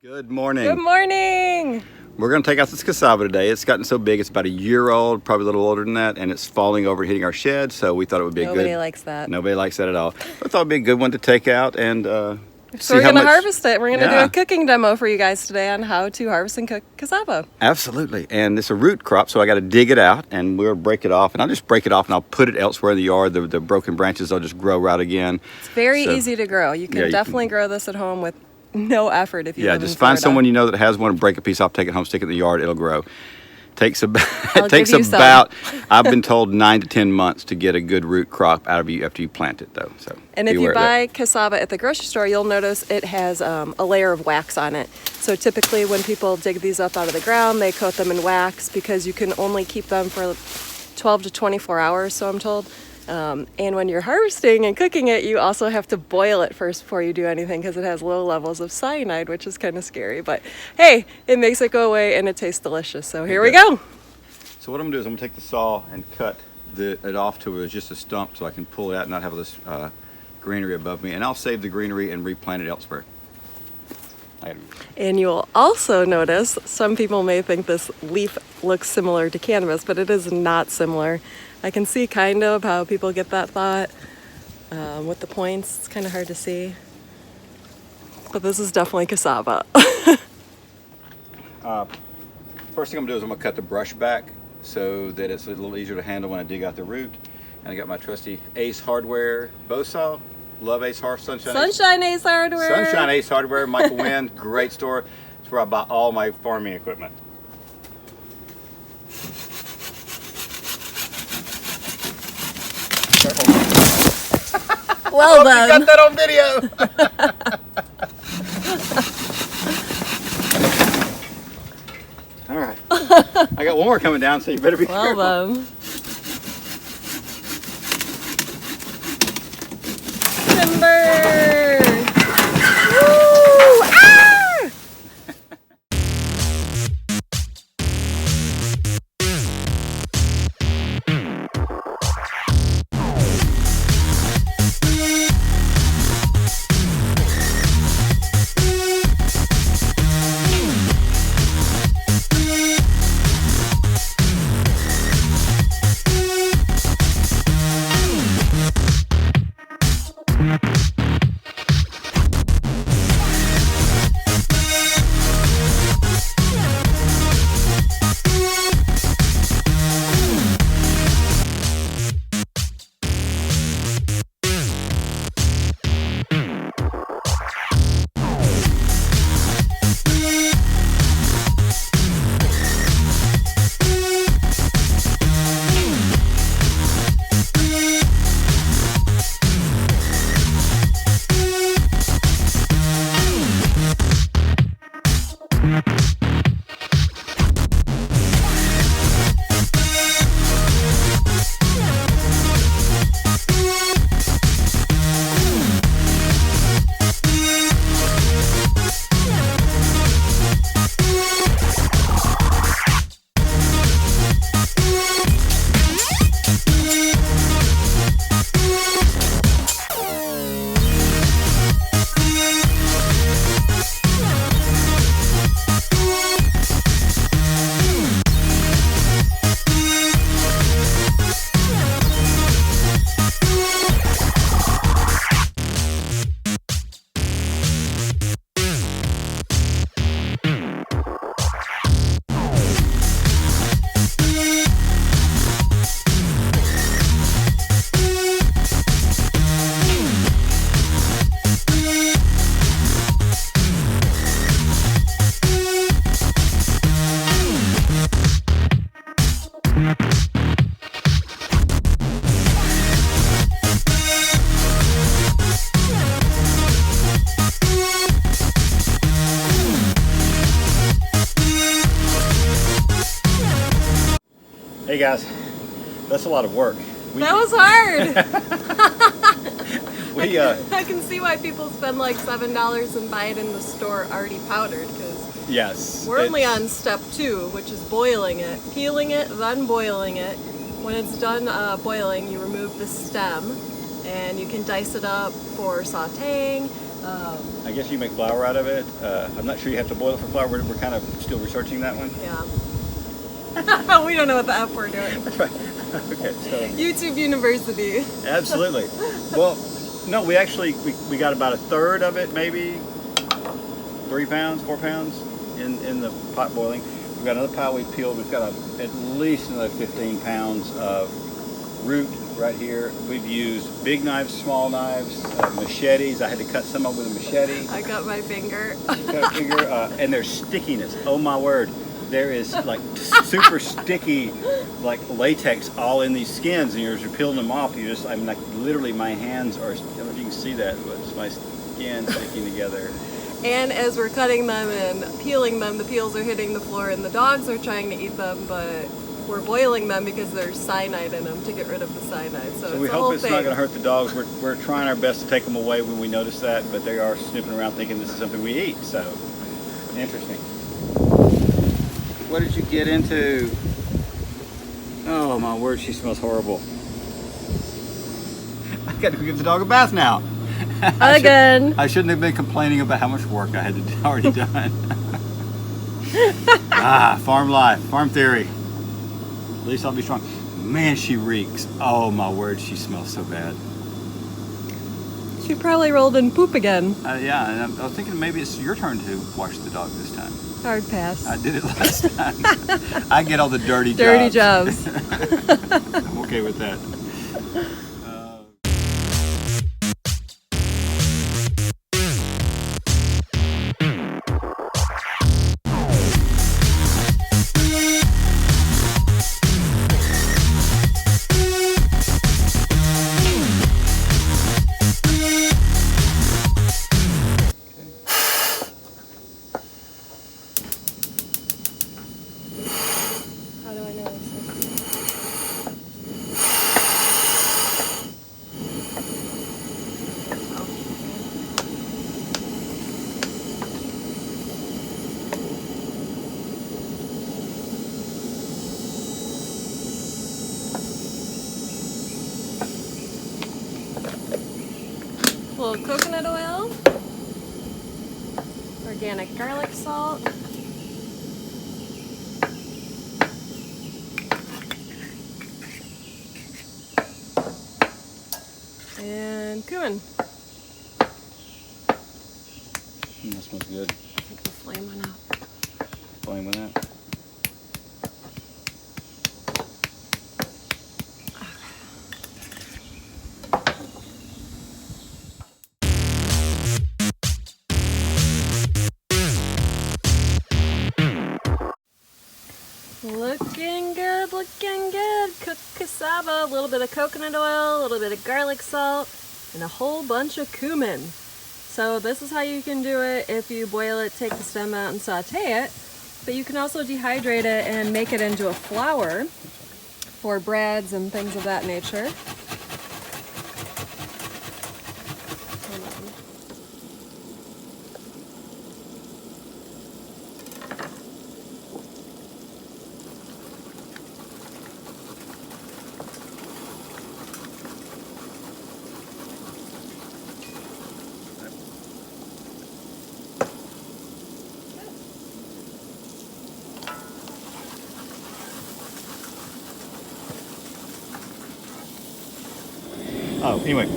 Good morning. Good morning. We're going to take out this cassava today. It's gotten so big, it's about a year old, probably a little older than that, and it's falling over, hitting our shed, so we thought it would be Nobody likes that. Nobody likes that at all. We thought it would be a good one to take out and So see we're how going to much... harvest it. We're going to do a cooking demo for you guys today on how to harvest and cook cassava. Absolutely. And it's a root crop, so I got to dig it out, and we'll break it off. And I'll just break it off, and I'll put it elsewhere in the yard. The broken branches, I'll just grow right again. It's very easy to grow. You can definitely grow this at home with no effort if you live in just Florida. find someone you know that has one, and break a piece off, take it home, stick it in the yard, it'll grow. Takes about I've been told 9 to 10 months to get a good root crop out of you after you plant it, though. So and if you buy cassava at the grocery store, you'll notice it has a layer of wax on it. So typically when people dig these up out of the ground, they coat them in wax because you can only keep them for 12 to 24 hours, so I'm told. And when you're harvesting and cooking it, you also have to boil it first before you do anything because it has low levels of cyanide, which is kind of scary. But hey, it makes it go away and it tastes delicious. So here we go. So what I'm gonna do is I'm gonna take the saw and cut it off to where it's just a stump so I can pull it out and not have this greenery above me. And I'll save the greenery and replant it elsewhere. And you'll also notice some people may think this leaf looks similar to cannabis, but it is not similar. I can see kind of how people get that thought with the points. It's kind of hard to see, but this is definitely cassava. First thing I'm gonna do is I'm gonna cut the brush back so that it's a little easier to handle when I dig out the root. And I got my trusty Ace Hardware bow saw. Love Ace Sunshine Ace Hardware. Sunshine Ace Hardware, Michael Wynn, great store. It's where I buy all my farming equipment. Well done. You got that on video. All right. I got one more coming down, so you better be careful. Well done. Timber! Woo! Ah! Hey guys, that's a lot of work. That was hard. I can see why people spend like $7 and buy it in the store already powdered, because we're only on step 2, which is boiling it, peeling it, then boiling it. When it's done boiling, you remove the stem, And you can dice it up for sauteing. I guess you make flour out of it. I'm not sure you have to boil it for flour. We're kind of still researching that one. Yeah. We don't know what the F we're doing. That's right. Okay, so. YouTube University. Absolutely. Well, no, we actually, we got about a third of it, maybe 3 pounds, 4 pounds in the pot boiling. We've got another pile we peeled. We've got at least another 15 pounds of root right here. We've used big knives, small knives, machetes. I had to cut some up with a machete. I cut my finger. Cut a finger, and there's stickiness. Oh my word. There is like super sticky, like latex all in these skins, and you're peeling them off. I'm like, literally my hands are, I don't know if you can see that, but it's my skin sticking together. And as we're cutting them and peeling them, the peels are hitting the floor and the dogs are trying to eat them, but we're boiling them because there's cyanide in them to get rid of the cyanide. So we hope it's not going to hurt the dogs. We're trying our best to take them away when we notice that, but they are sniffing around thinking this is something we eat. So, interesting. What did you get into? Oh my word, she smells horrible. I got to give the dog a bath now. Again. I shouldn't have been complaining about how much work I had already done. Farm life, farm theory. At least I'll be strong. Man, she reeks. Oh my word, she smells so bad. She probably rolled in poop again. Yeah, and I was thinking maybe it's your turn to wash the dog this time. Hard pass. I did it last time. I get all the dirty jobs. I'm okay with that. A little coconut oil, organic garlic salt, and cumin. That smells good. I think the flame went out. Flame went out. Looking good, looking good. Cooked cassava, a little bit of coconut oil, a little bit of garlic salt, and a whole bunch of cumin. So this is how you can do it if you boil it, take the stem out and saute it. But you can also dehydrate it and make it into a flour for breads and things of that nature. Oh, anyway,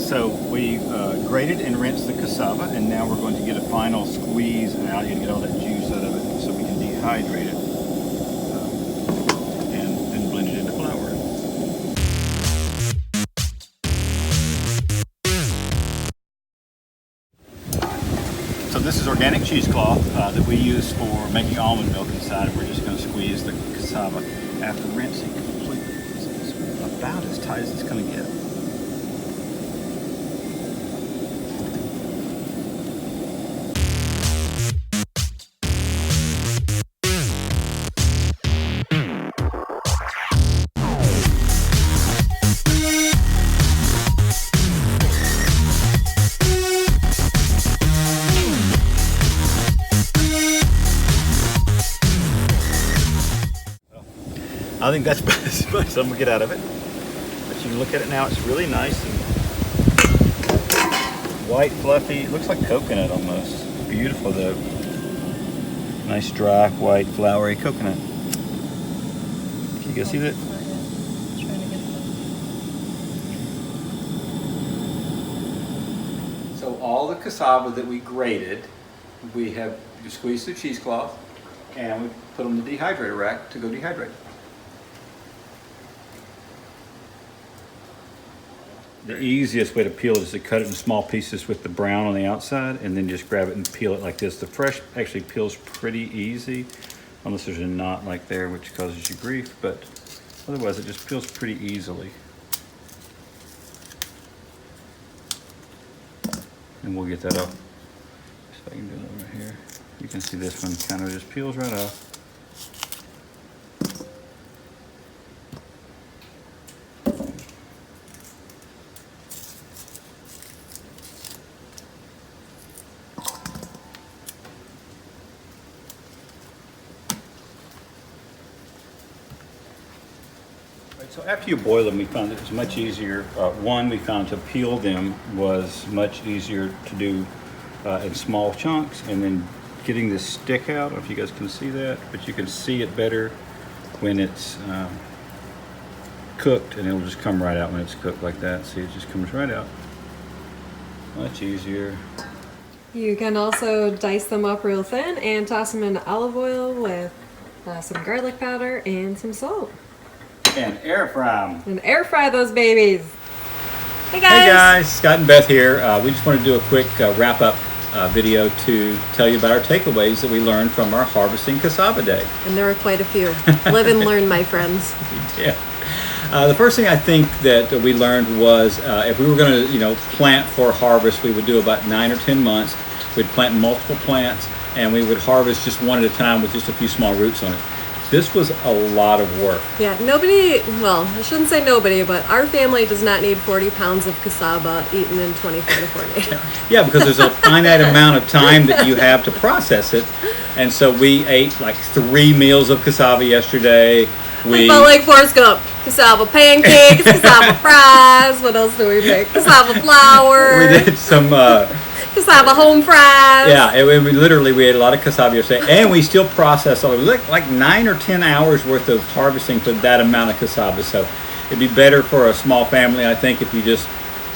so we grated and rinsed the cassava, and now we're going to get a final squeeze out and get all that juice out of it so we can dehydrate it and then blend it into flour. So this is organic cheesecloth that we use for making almond milk inside, and we're just going to squeeze the cassava after rinsing completely. It's about as tight as it's going to get. I think that's as much as I'm going to get out of it. But you look at it now, it's really nice and white, fluffy. It looks like coconut almost. Beautiful though. Nice, dry, white, floury coconut. Can you guys see that? So all the cassava that we grated, we have squeezed through cheesecloth, and we put them in the dehydrator rack to go dehydrate. The easiest way to peel it is to cut it in small pieces with the brown on the outside, and then just grab it and peel it like this. The fresh actually peels pretty easy, unless there's a knot like there, which causes you grief, but otherwise it just peels pretty easily. And we'll get that off. So I can do it over here. You can see this one kind of just peels right off. So after you boil them, we found it was much easier. One, we found to peel them was much easier to do in small chunks, and then getting this stick out. I don't know if you guys can see that, but you can see it better when it's cooked, and it'll just come right out when it's cooked like that. See, it just comes right out. Much easier. You can also dice them up real thin and toss them in olive oil with some garlic powder and some salt. And air fry them. And air fry those babies. Hey guys! Hey guys, Scott and Beth here. We just want to do a quick wrap-up video to tell you about our takeaways that we learned from our Harvesting Cassava Day. And there were quite a few. Live and learn, my friends. Yeah. The first thing I think that we learned was if we were going to, plant for harvest, we would do about 9 or 10 months. We'd plant multiple plants, and we would harvest just one at a time with just a few small roots on it. This was a lot of work. Yeah, well, I shouldn't say nobody, but our family does not need 40 pounds of cassava eaten in 24 to 48 hours. Yeah, because there's a finite amount of time that you have to process it. And so we ate like 3 meals of cassava yesterday. We felt like Forrest Gump. Cassava pancakes, cassava fries. What else do we make? Cassava flour. We did some... cassava home fries. Yeah, we ate a lot of cassava yesterday, and we still process all of it. It was like 9 or 10 hours worth of harvesting for that amount of cassava. So it'd be better for a small family, I think, if you just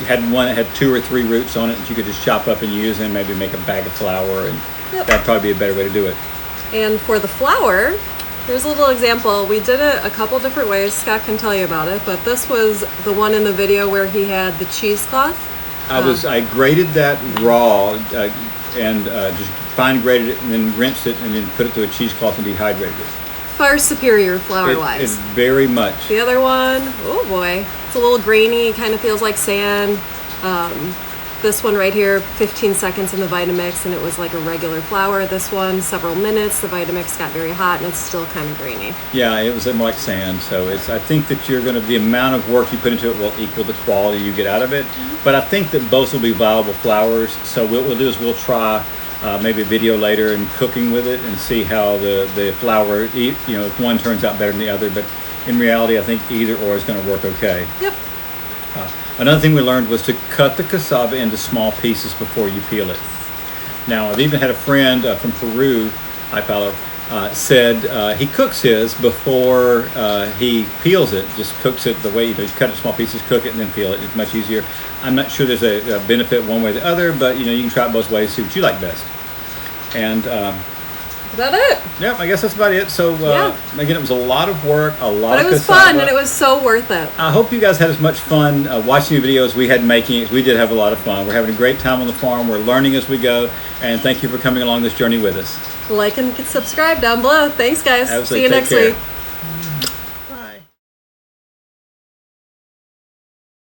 had one that had 2 or 3 roots on it that you could just chop up and use, and maybe make a bag of flour, and that'd probably be a better way to do it. And for the flour, here's a little example. We did it a couple different ways. Scott can tell you about it, but this was the one in the video where he had the cheesecloth. I grated that raw and just fine grated it, and then rinsed it, and then put it to a cheesecloth and dehydrated it. Far superior flour-wise. It's very much. The other one, oh boy, it's a little grainy, kind of feels like sand. This one right here, 15 seconds in the Vitamix, and it was like a regular flour. This one, several minutes. The Vitamix got very hot, and it's still kind of grainy. Yeah, it was more like sand. So I think that the amount of work you put into it will equal the quality you get out of it. Mm-hmm. But I think that both will be viable flours. So what we'll do is we'll try maybe a video later and cooking with it and see how the flour, if one turns out better than the other. But in reality, I think either or is going to work okay. Yep. Another thing we learned was to cut the cassava into small pieces before you peel it. Now, I've even had a friend from Peru, hi Paolo, said he cooks his before he peels it. Just cooks it the way you cut it in small pieces, cook it, and then peel it. It's much easier. I'm not sure there's a benefit one way or the other, but you can try it both ways, see what you like best. And is that it? Yeah, I guess that's about it. So again, it was a lot of work, a lot of cassava. But it was fun, and it was so worth it. I hope you guys had as much fun watching the videos we had making it. We did have a lot of fun. We're having a great time on the farm. We're learning as we go, and thank you for coming along this journey with us. Like and subscribe down below. Thanks, guys. Absolutely. See you next week.